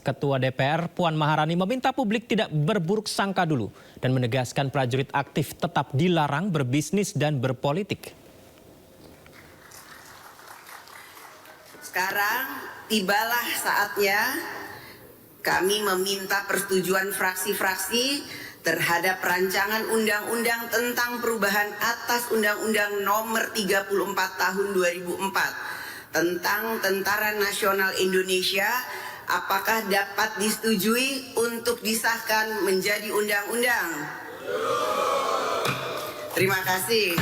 Ketua DPR Puan Maharani meminta publik tidak berburuk sangka dulu dan menegaskan prajurit aktif tetap dilarang berbisnis dan berpolitik. Sekarang tibalah saatnya kami meminta persetujuan fraksi-fraksi terhadap rancangan undang-undang tentang perubahan atas Undang-Undang Nomor 34 Tahun 2004 tentang Tentara Nasional Indonesia. Apakah dapat disetujui untuk disahkan menjadi undang-undang? Terima kasih.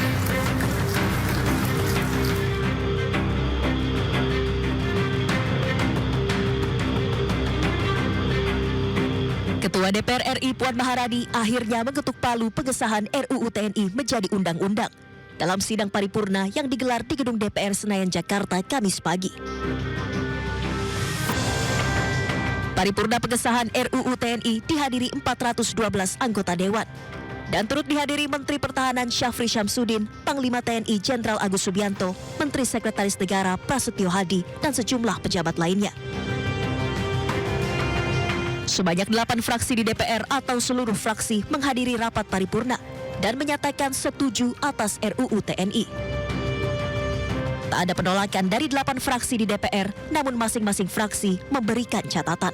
Ketua DPR RI Puan Maharani akhirnya mengetuk palu pengesahan RUU TNI menjadi undang-undang dalam sidang paripurna yang digelar di Gedung DPR Senayan, Jakarta, Kamis pagi. Paripurna pengesahan RUU TNI dihadiri 412 anggota Dewan dan turut dihadiri Menteri Pertahanan Syafri Syamsuddin, Panglima TNI Jenderal Agus Subianto, Menteri Sekretaris Negara Prasetyo Hadi, dan sejumlah pejabat lainnya. Sebanyak 8 fraksi di DPR atau seluruh fraksi menghadiri rapat paripurna dan menyatakan setuju atas RUU TNI. Tak ada penolakan dari 8 fraksi di DPR, namun masing-masing fraksi memberikan catatan.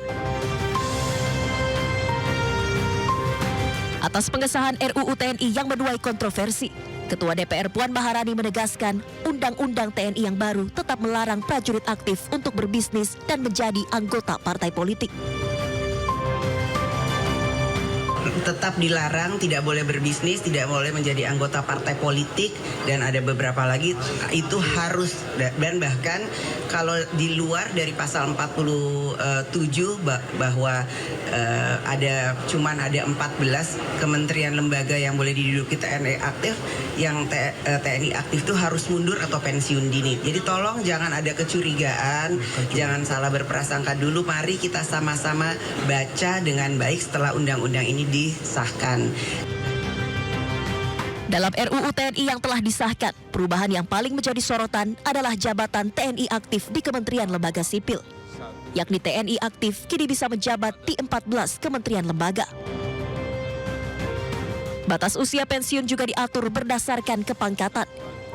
Atas pengesahan RUU TNI yang menuai kontroversi, Ketua DPR Puan Maharani menegaskan Undang-Undang TNI yang baru tetap melarang prajurit aktif untuk berbisnis dan menjadi anggota partai politik. Tetap dilarang, tidak boleh berbisnis, tidak boleh menjadi anggota partai politik, dan ada beberapa lagi itu harus, dan bahkan kalau di luar dari pasal 47 bahwa cuman ada 14 kementerian lembaga yang boleh diduduki TNI aktif, yang TNI aktif itu harus mundur atau pensiun dini. Jadi tolong jangan ada kecurigaan, jangan salah berprasangka dulu. Mari kita sama-sama baca dengan baik setelah undang-undang ini disahkan. Dalam RUU TNI yang telah disahkan, perubahan yang paling menjadi sorotan adalah jabatan TNI aktif di Kementerian Lembaga Sipil. Yakni TNI aktif kini bisa menjabat di 14 kementerian lembaga. Batas usia pensiun juga diatur berdasarkan kepangkatan,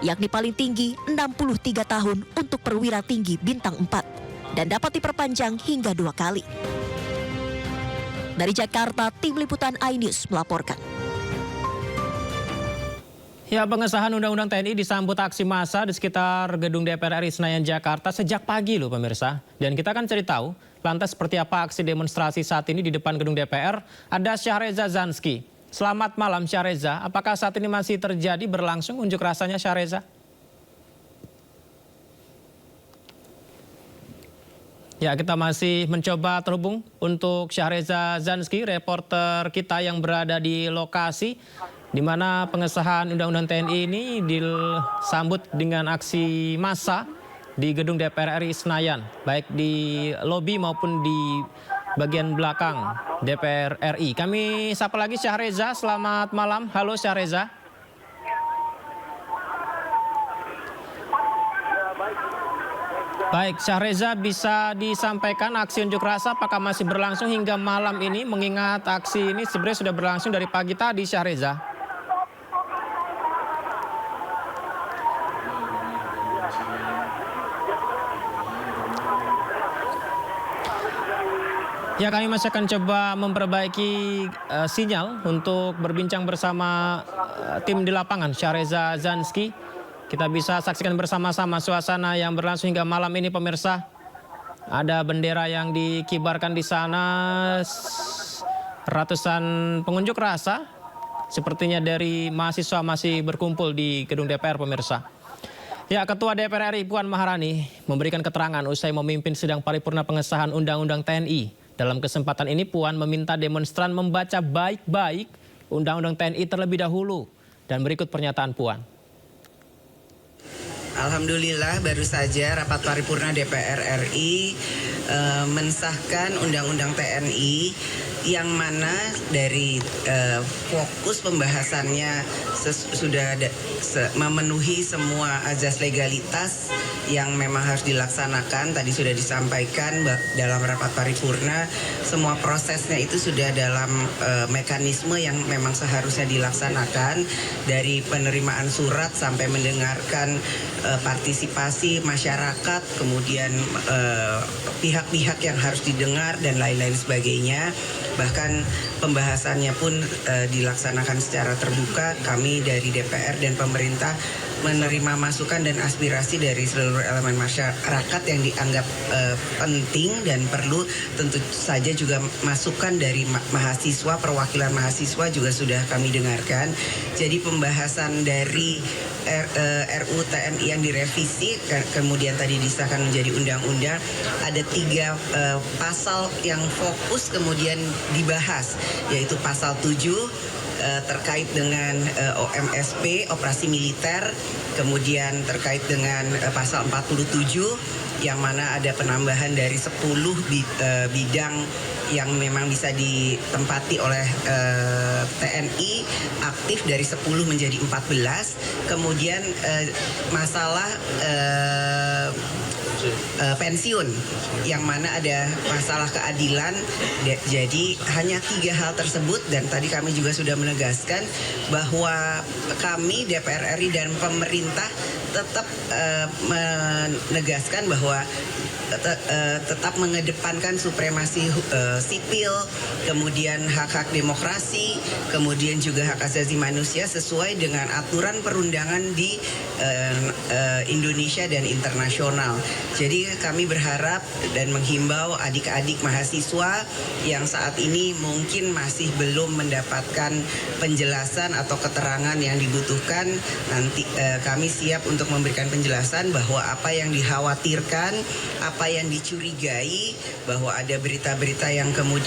yakni paling tinggi 63 tahun untuk perwira tinggi bintang 4 dan dapat diperpanjang hingga 2 kali. Dari Jakarta, Tim Liputan iNews melaporkan. Ya, pengesahan Undang-Undang TNI disambut aksi massa di sekitar Gedung DPR RI Senayan, Jakarta sejak pagi loh pemirsa. Dan kita akan cari tahu lantas seperti apa aksi demonstrasi saat ini di depan Gedung DPR. Ada Syahreza Zanski. Selamat malam Syahreza, apakah saat ini masih terjadi berlangsung unjuk rasanya Syahreza? Ya, kita masih mencoba terhubung untuk Syahreza Zanski, reporter kita yang berada di lokasi di mana pengesahan Undang-Undang TNI ini disambut dengan aksi massa di Gedung DPR RI Senayan, baik di lobi maupun di bagian belakang DPR RI. Kami sapa lagi Syahreza, selamat malam. Halo Syahreza. Baik, Syahreza, bisa disampaikan aksi unjuk rasa apakah masih berlangsung hingga malam ini, mengingat aksi ini sebenarnya sudah berlangsung dari pagi tadi, Syahreza? Ya, kami masih akan coba memperbaiki sinyal untuk berbincang bersama tim di lapangan, Syahreza Zanski. Kita bisa saksikan bersama-sama suasana yang berlangsung hingga malam ini pemirsa. Ada bendera yang dikibarkan di sana, ratusan pengunjuk rasa sepertinya dari mahasiswa masih berkumpul di Gedung DPR pemirsa. Ya, Ketua DPR RI Puan Maharani memberikan keterangan usai memimpin sidang paripurna pengesahan Undang-Undang TNI. Dalam kesempatan ini Puan meminta demonstran membaca baik-baik Undang-Undang TNI terlebih dahulu. Dan berikut pernyataan Puan. Alhamdulillah baru saja rapat paripurna DPR RI mensahkan Undang-Undang TNI yang mana dari fokus pembahasannya sudah memenuhi semua azas legalitas yang memang harus dilaksanakan. Tadi sudah disampaikan dalam rapat paripurna, semua prosesnya itu sudah dalam mekanisme yang memang seharusnya dilaksanakan, dari penerimaan surat sampai mendengarkan partisipasi masyarakat, kemudian pihak-pihak yang harus didengar dan lain-lain sebagainya. Bahkan pembahasannya pun dilaksanakan secara terbuka. Kami dari DPR dan pemerintah menerima masukan dan aspirasi dari seluruh elemen masyarakat yang dianggap penting dan perlu. Tentu saja juga masukan dari mahasiswa, perwakilan mahasiswa juga sudah kami dengarkan. Jadi pembahasan dari RUU TNI yang direvisi kemudian tadi disahkan menjadi undang-undang, ada 3 pasal yang fokus kemudian dibahas, yaitu pasal 7 terkait dengan OMSP, operasi militer, kemudian terkait dengan pasal 47 yang mana ada penambahan dari 10 bidang yang memang bisa ditempati oleh TNI aktif dari 10 menjadi 14. Kemudian masalah pensiun yang mana ada masalah keadilan. Jadi hanya 3 hal tersebut, dan tadi kami juga sudah menegaskan bahwa kami DPR RI dan pemerintah tetap menegaskan bahwa tetap mengedepankan supremasi sipil, kemudian hak-hak demokrasi, kemudian juga hak asasi manusia sesuai dengan aturan perundangan di Indonesia dan internasional. Jadi kami berharap dan menghimbau adik-adik mahasiswa yang saat ini mungkin masih belum mendapatkan penjelasan atau keterangan yang dibutuhkan, nanti kami siap untuk memberikan penjelasan bahwa apa yang dikhawatirkan, apa yang dicurigai, bahwa ada berita-berita yang kemudian